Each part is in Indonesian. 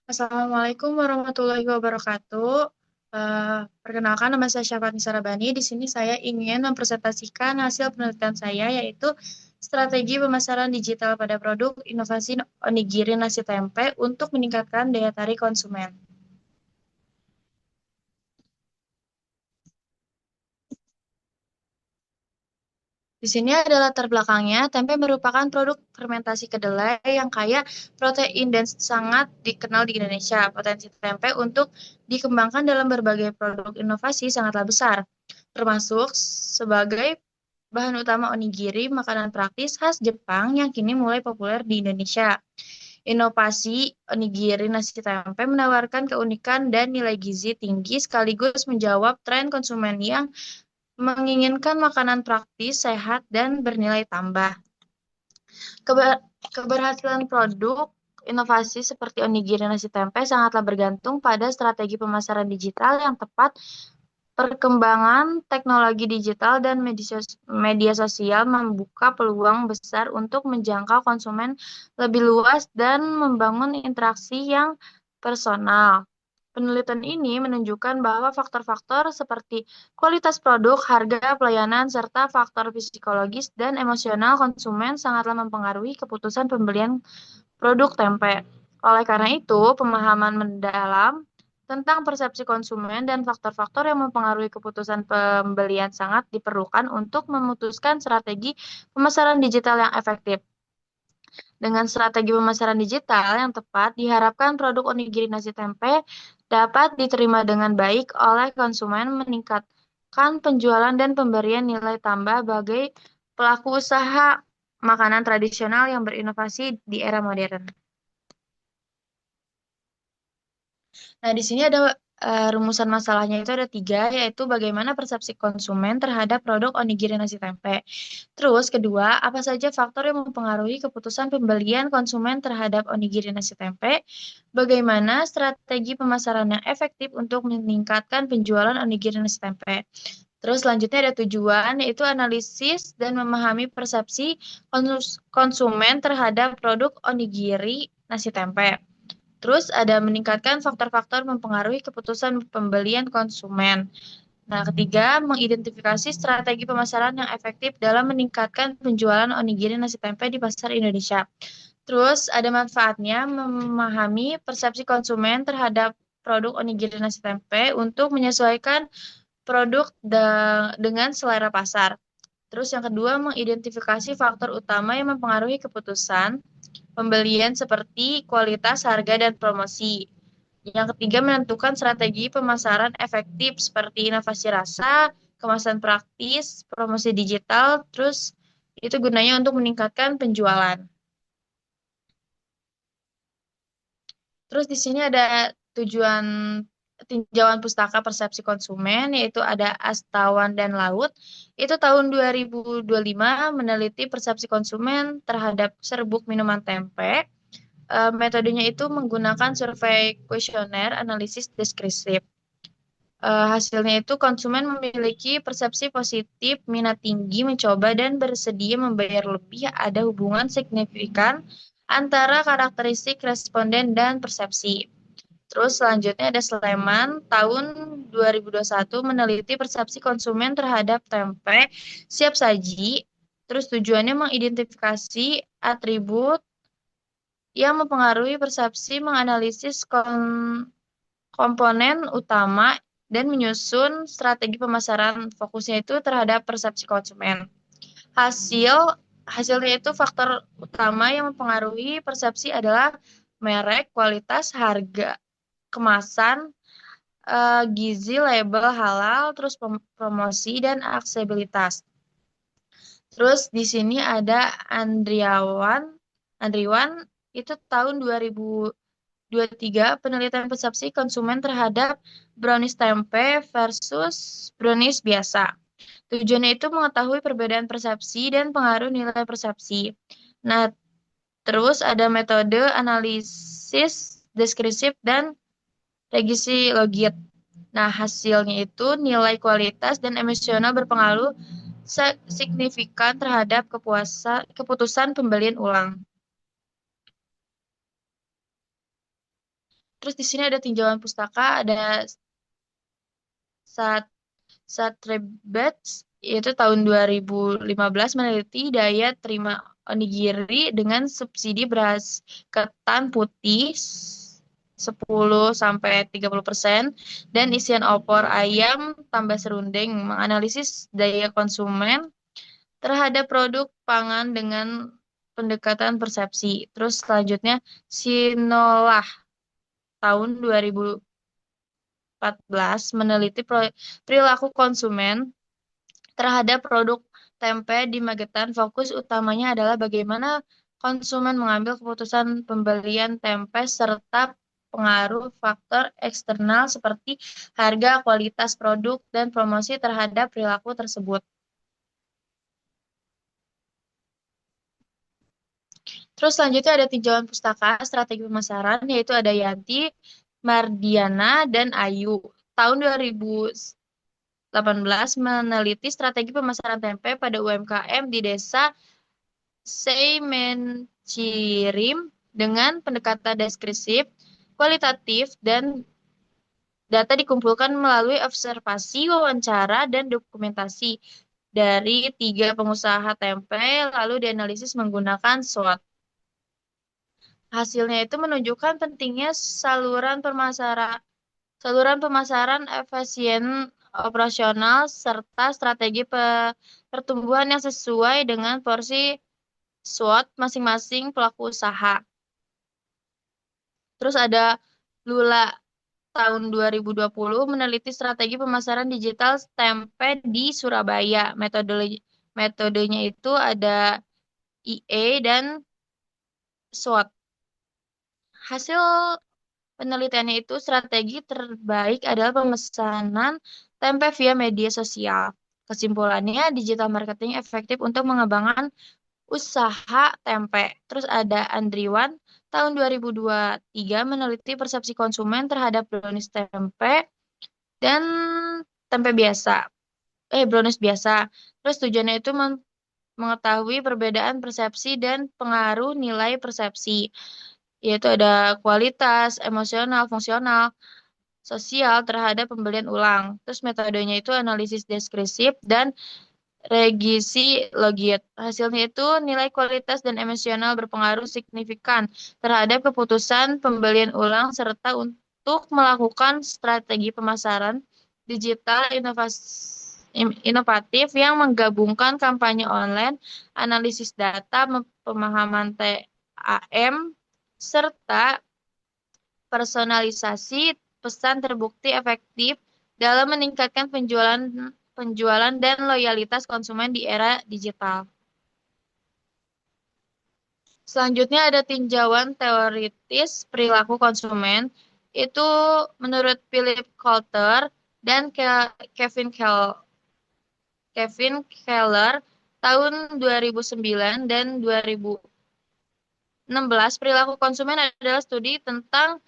Assalamualaikum warahmatullahi wabarakatuh. Perkenalkan, nama saya Syafat Nisarabani. Di sini saya ingin mempresentasikan hasil penelitian saya, yaitu strategi pemasaran digital pada produk inovasi onigiri nasi tempe untuk meningkatkan daya tarik konsumen. Di sini ada latar belakangnya. Tempe merupakan produk fermentasi kedelai yang kaya protein dan sangat dikenal di Indonesia. Potensi tempe untuk dikembangkan dalam berbagai produk inovasi sangatlah besar, termasuk sebagai bahan utama onigiri, makanan praktis khas Jepang yang kini mulai populer di Indonesia. Inovasi onigiri nasi tempe menawarkan keunikan dan nilai gizi tinggi sekaligus menjawab tren konsumen yang menginginkan makanan praktis, sehat, dan bernilai tambah. Keberhasilan produk inovasi seperti onigiri nasi tempe sangatlah bergantung pada strategi pemasaran digital yang tepat. Perkembangan teknologi digital dan media sosial membuka peluang besar untuk menjangkau konsumen lebih luas dan membangun interaksi yang personal. Penelitian ini menunjukkan bahwa faktor-faktor seperti kualitas produk, harga, pelayanan, serta faktor psikologis dan emosional konsumen sangatlah mempengaruhi keputusan pembelian produk tempe. Oleh karena itu, pemahaman mendalam tentang persepsi konsumen dan faktor-faktor yang mempengaruhi keputusan pembelian sangat diperlukan untuk memutuskan strategi pemasaran digital yang efektif. Dengan strategi pemasaran digital yang tepat, diharapkan produk onigiri nasi tempe dapat diterima dengan baik oleh konsumen, meningkatkan penjualan dan pemberian nilai tambah bagi pelaku usaha makanan tradisional yang berinovasi di era modern. Nah, di sini ada rumusan masalahnya itu ada tiga, yaitu bagaimana persepsi konsumen terhadap produk onigiri nasi tempe. Terus kedua, apa saja faktor yang mempengaruhi keputusan pembelian konsumen terhadap onigiri nasi tempe? Bagaimana strategi pemasaran yang efektif untuk meningkatkan penjualan onigiri nasi tempe? Terus selanjutnya ada tujuan, yaitu analisis dan memahami persepsi konsumen terhadap produk onigiri nasi tempe. Terus ada meningkatkan faktor-faktor mempengaruhi keputusan pembelian konsumen. Nah, ketiga, mengidentifikasi strategi pemasaran yang efektif dalam meningkatkan penjualan onigiri nasi tempe di pasar Indonesia. Terus ada manfaatnya memahami persepsi konsumen terhadap produk onigiri nasi tempe untuk menyesuaikan produk dengan selera pasar. Terus yang kedua, mengidentifikasi faktor utama yang mempengaruhi keputusan pembelian seperti kualitas, harga, dan promosi. Yang ketiga, menentukan strategi pemasaran efektif seperti inovasi rasa, kemasan praktis, promosi digital, terus itu gunanya untuk meningkatkan penjualan. Terus di sini ada tujuan tinjauan pustaka persepsi konsumen, yaitu ada Astawan dan Laut. Itu tahun 2025 meneliti persepsi konsumen terhadap serbuk minuman tempe. Metodenya itu menggunakan survei kuesioner analisis deskriptif. Hasilnya itu konsumen memiliki persepsi positif, minat tinggi mencoba dan bersedia membayar lebih. Ada hubungan signifikan antara karakteristik responden dan persepsi. Terus selanjutnya ada Sleman tahun 2021 meneliti persepsi konsumen terhadap tempe siap saji. Terus tujuannya mengidentifikasi atribut yang mempengaruhi persepsi, menganalisis komponen utama, dan menyusun strategi pemasaran. Fokusnya itu terhadap persepsi konsumen. Hasil Hasilnya itu faktor utama yang mempengaruhi persepsi adalah merek, kualitas, harga, kemasan, gizi, label halal, terus promosi dan aksesibilitas. Terus di sini ada Andriwan itu tahun 2023 penelitian persepsi konsumen terhadap brownies tempe versus brownies biasa. Tujuannya itu mengetahui perbedaan persepsi dan pengaruh nilai persepsi. Nah, terus ada metode analisis deskriptif dan regresi logit. Nah, hasilnya itu nilai kualitas dan emosional berpengaruh signifikan terhadap keputusan pembelian ulang. Terus di sini ada tinjauan pustaka, ada saat Satrebats, yaitu tahun 2015 meneliti daya terima onigiri dengan subsidi beras ketan putih 10 sampai 30% dan isian opor ayam tambah serundeng, menganalisis daya konsumen terhadap produk pangan dengan pendekatan persepsi. Terus selanjutnya Sinolah tahun 2014 meneliti perilaku konsumen terhadap produk tempe di Magetan. Fokus utamanya adalah bagaimana konsumen mengambil keputusan pembelian tempe serta pengaruh faktor eksternal seperti harga, kualitas produk, dan promosi terhadap perilaku tersebut. Terus selanjutnya ada tinjauan pustaka strategi pemasaran, yaitu ada Yanti, Mardiana, dan Ayu. Tahun 2018 meneliti strategi pemasaran tempe pada UMKM di desa Seimencirim dengan pendekatan deskriptif, kualitatif, dan data dikumpulkan melalui observasi, wawancara, dan dokumentasi dari 3 pengusaha tempe, lalu dianalisis menggunakan SWOT. Hasilnya itu menunjukkan pentingnya saluran pemasaran efisien operasional serta strategi pertumbuhan yang sesuai dengan porsi SWOT masing-masing pelaku usaha. Terus ada Lula tahun 2020 meneliti strategi pemasaran digital tempe di Surabaya. Metodenya itu ada IE dan SWOT. Hasil penelitiannya itu strategi terbaik adalah pemesanan tempe via media sosial. Kesimpulannya, digital marketing efektif untuk mengembangkan usaha tempe. Terus ada Andriwan tahun 2023 meneliti persepsi konsumen terhadap brownies tempe dan tempe biasa. Brownies biasa. Terus tujuannya itu mengetahui perbedaan persepsi dan pengaruh nilai persepsi, yaitu ada kualitas, emosional, fungsional, sosial terhadap pembelian ulang. Terus metodenya itu analisis deskriptif dan regresi logit. Hasilnya itu nilai kualitas dan emosional berpengaruh signifikan terhadap keputusan pembelian ulang serta untuk melakukan strategi pemasaran digital inovatif yang menggabungkan kampanye online, analisis data, pemahaman TAM, serta personalisasi pesan terbukti efektif dalam meningkatkan penjualan dan loyalitas konsumen di era digital. Selanjutnya ada tinjauan teoritis perilaku konsumen. Itu menurut Philip Coulter dan Kevin Keller tahun 2009 dan 2016, perilaku konsumen adalah studi tentang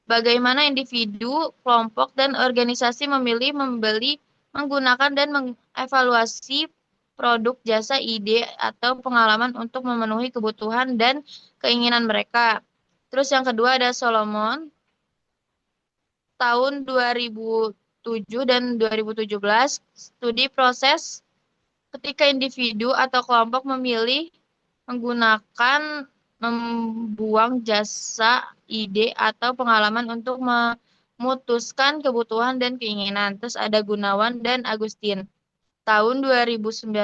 bagaimana individu, kelompok, dan organisasi memilih, membeli, menggunakan, dan mengevaluasi produk, jasa, ide, atau pengalaman untuk memenuhi kebutuhan dan keinginan mereka. Terus yang kedua ada Solomon, tahun 2007 dan 2017, studi proses ketika individu atau kelompok memilih, menggunakan, membuang jasa, ide, atau pengalaman untuk memutuskan kebutuhan dan keinginan. Terus ada Gunawan dan Agustin. Tahun 2019,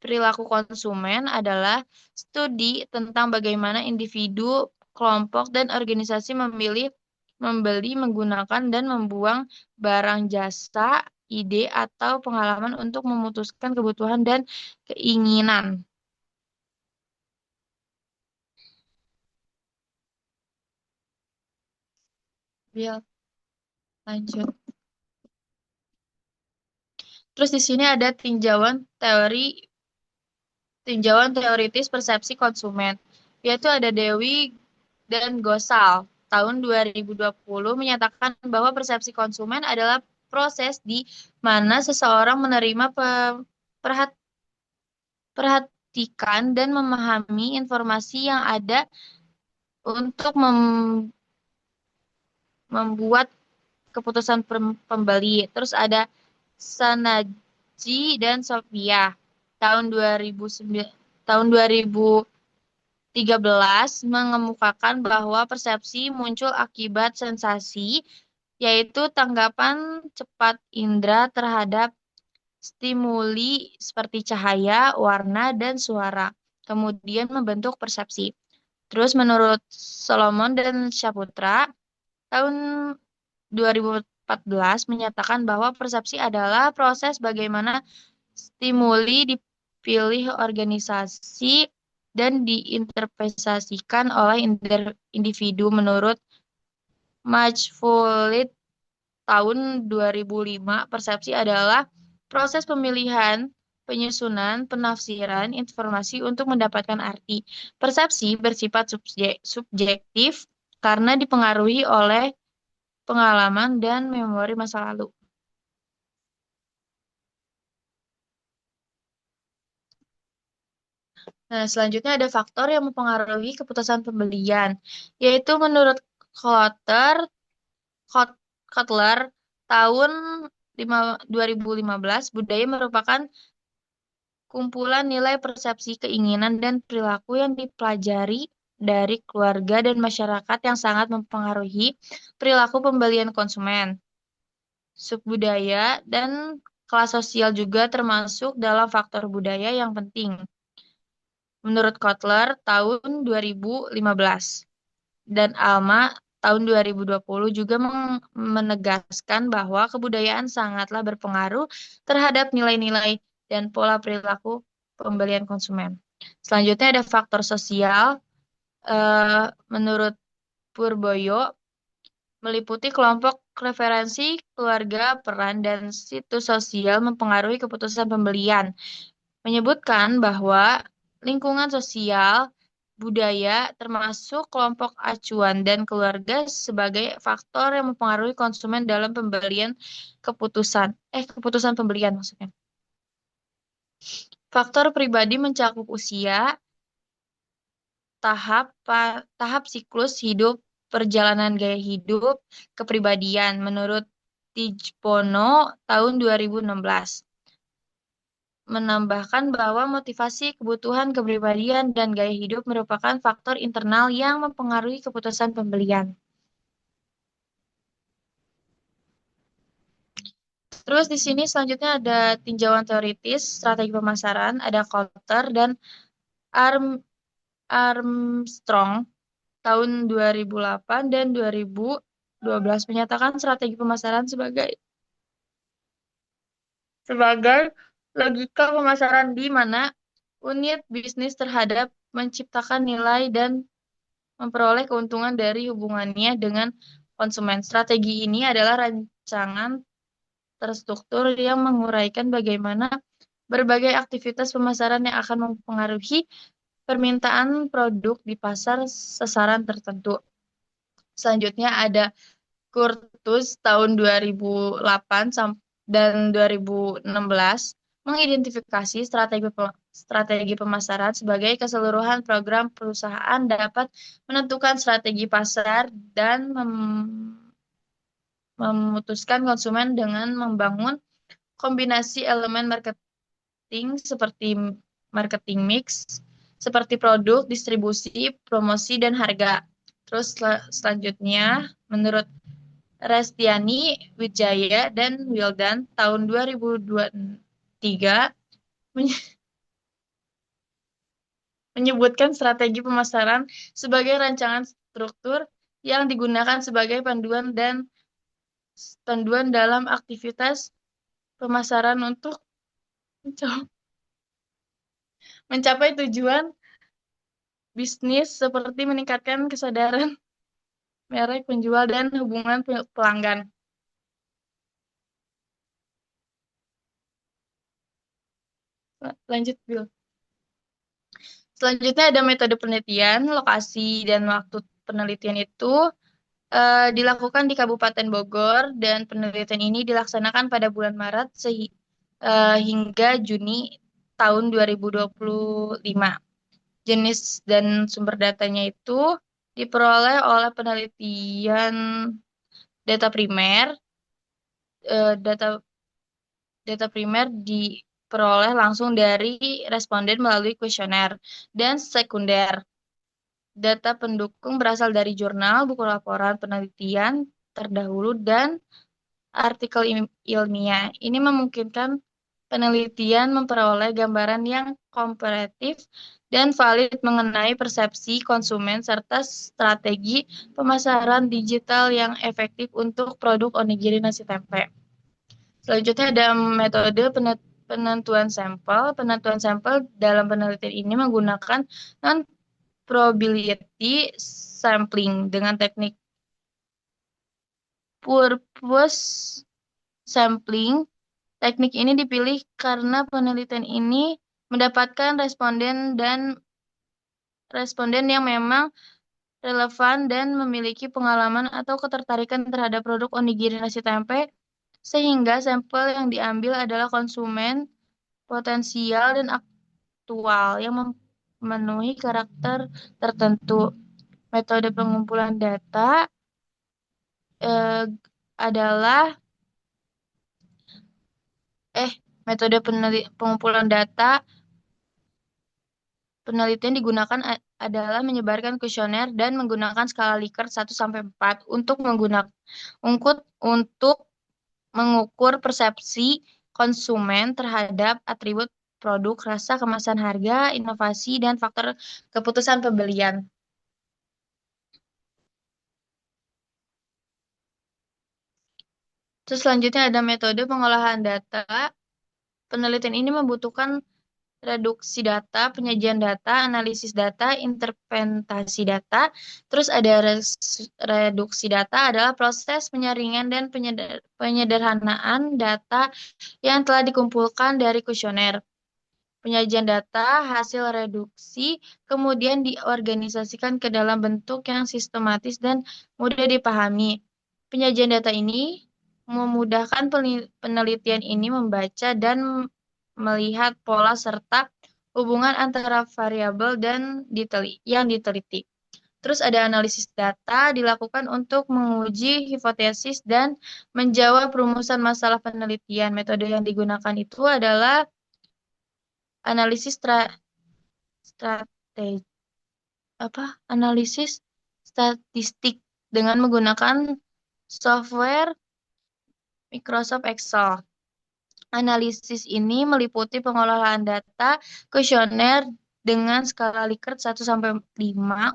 perilaku konsumen adalah studi tentang bagaimana individu, kelompok, dan organisasi memilih, membeli, menggunakan, dan membuang barang jasa, ide, atau pengalaman untuk memutuskan kebutuhan dan keinginan. Ya, lanjut. Terus di sini ada tinjauan teoritis persepsi konsumen, yaitu ada Dewi dan Gosal tahun 2020 menyatakan bahwa persepsi konsumen adalah proses di mana seseorang menerima perhatikan dan memahami informasi yang ada untuk membuat keputusan pembeli. Terus ada Sanaji dan Sophia tahun 2009 tahun 2013 mengemukakan bahwa persepsi muncul akibat sensasi, yaitu tanggapan cepat indera terhadap stimuli seperti cahaya, warna, dan suara, kemudian membentuk persepsi. Terus menurut Solomon dan Saputra, tahun 2014 menyatakan bahwa persepsi adalah proses bagaimana stimuli dipilih organisasi dan diinterpretasikan oleh individu. Menurut Majfulit tahun 2005, persepsi adalah proses pemilihan, penyusunan, penafsiran informasi untuk mendapatkan arti. Persepsi bersifat subjektif karena dipengaruhi oleh pengalaman dan memori masa lalu. Nah, selanjutnya ada faktor yang mempengaruhi keputusan pembelian, yaitu menurut Kotler, Kotler tahun 2015, budaya merupakan kumpulan nilai persepsi, keinginan, dan perilaku yang dipelajari dari keluarga dan masyarakat yang sangat mempengaruhi perilaku pembelian konsumen. Subbudaya dan kelas sosial juga termasuk dalam faktor budaya yang penting. Menurut Kotler tahun 2015 dan Alma tahun 2020 juga menegaskan bahwa kebudayaan sangatlah berpengaruh terhadap nilai-nilai dan pola perilaku pembelian konsumen. Selanjutnya ada faktor sosial. Menurut Purboyo, meliputi kelompok referensi, keluarga, peran, dan situs sosial mempengaruhi keputusan pembelian. Menyebutkan bahwa lingkungan sosial, budaya, termasuk kelompok acuan dan keluarga sebagai faktor yang mempengaruhi konsumen dalam pembelian keputusan pembelian maksudnya. Faktor pribadi mencakup usia, tahap siklus hidup, perjalanan gaya hidup, kepribadian. Menurut Tijpono tahun 2016 menambahkan bahwa motivasi, kebutuhan, kepribadian, dan gaya hidup merupakan faktor internal yang mempengaruhi keputusan pembelian. Terus di sini selanjutnya ada tinjauan teoritis, strategi pemasaran, ada Coulter dan Armstrong tahun 2008 dan 2012 menyatakan strategi pemasaran sebagai logika pemasaran di mana unit bisnis terhadap menciptakan nilai dan memperoleh keuntungan dari hubungannya dengan konsumen. Strategi ini adalah rancangan terstruktur yang menguraikan bagaimana berbagai aktivitas pemasaran yang akan mempengaruhi permintaan produk di pasar sasaran tertentu. Selanjutnya ada Curtis tahun 2008 dan 2016 mengidentifikasi strategi pemasaran sebagai keseluruhan program perusahaan dapat menentukan strategi pasar dan memutuskan konsumen dengan membangun kombinasi elemen marketing seperti marketing mix, seperti produk, distribusi, promosi, dan harga. Terus selanjutnya, menurut Restiani, Wijaya, dan Wildan tahun 2023 menyebutkan strategi pemasaran sebagai rancangan struktur yang digunakan sebagai panduan dalam aktivitas pemasaran untuk mencapai tujuan bisnis seperti meningkatkan kesadaran merek penjual dan hubungan pelanggan. Lanjut, Bill. Selanjutnya ada metode penelitian, lokasi dan waktu penelitian itu dilakukan di Kabupaten Bogor dan penelitian ini dilaksanakan pada bulan Maret hingga Juni tahun 2025. Jenis dan sumber datanya itu diperoleh oleh penelitian Data primer, data data primer diperoleh langsung dari responden melalui kuesioner, dan sekunder. Data pendukung berasal dari jurnal, buku laporan penelitian terdahulu, dan artikel ilmiah. Ini memungkinkan penelitian memperoleh gambaran yang komparatif dan valid mengenai persepsi konsumen serta strategi pemasaran digital yang efektif untuk produk onigiri nasi tempe. Selanjutnya ada metode penentuan sampel. Penentuan sampel dalam penelitian ini menggunakan non-probability sampling dengan teknik purpose sampling. Teknik ini dipilih karena penelitian ini mendapatkan responden yang memang relevan dan memiliki pengalaman atau ketertarikan terhadap produk onigiri nasi tempe, sehingga sampel yang diambil adalah konsumen potensial dan aktual yang memenuhi karakter tertentu. Metode pengumpulan data eh, adalah metode pengumpulan data penelitian digunakan adalah menyebarkan kuesioner dan menggunakan skala Likert 1-4 untuk mengukur persepsi konsumen terhadap atribut produk, rasa, kemasan, harga, inovasi, dan faktor keputusan pembelian. Terus selanjutnya ada metode pengolahan data. Penelitian ini membutuhkan reduksi data, penyajian data, analisis data, interpretasi data. Terus ada reduksi data adalah proses penyaringan dan penyederhanaan data yang telah dikumpulkan dari kuesioner. Penyajian data hasil reduksi kemudian diorganisasikan ke dalam bentuk yang sistematis dan mudah dipahami. Penyajian data ini memudahkan penelitian ini membaca dan melihat pola serta hubungan antara variabel dan yang diteliti. Terus ada analisis data dilakukan untuk menguji hipotesis dan menjawab rumusan masalah penelitian. Metode yang digunakan itu adalah analisis strategi analisis statistik dengan menggunakan software Microsoft Excel. Analisis ini meliputi pengolahan data kuesioner dengan skala Likert 1-5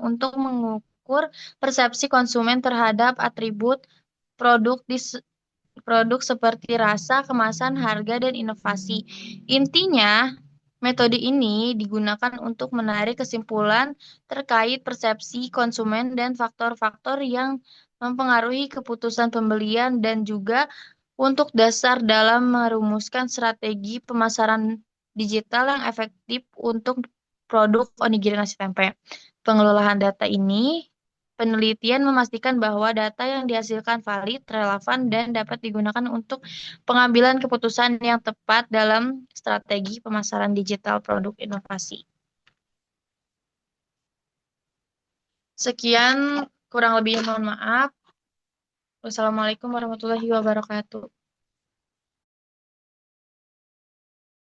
untuk mengukur persepsi konsumen terhadap atribut produk produk seperti rasa, kemasan, harga, dan inovasi. Intinya, metode ini digunakan untuk menarik kesimpulan terkait persepsi konsumen dan faktor-faktor yang mempengaruhi keputusan pembelian dan juga untuk dasar dalam merumuskan strategi pemasaran digital yang efektif untuk produk onigiri nasi tempe. Pengelolaan data ini penelitian memastikan bahwa data yang dihasilkan valid, relevan, dan dapat digunakan untuk pengambilan keputusan yang tepat dalam strategi pemasaran digital produk inovasi. Sekian, kurang lebihnya mohon maaf. Wassalamualaikum warahmatullahi wabarakatuh.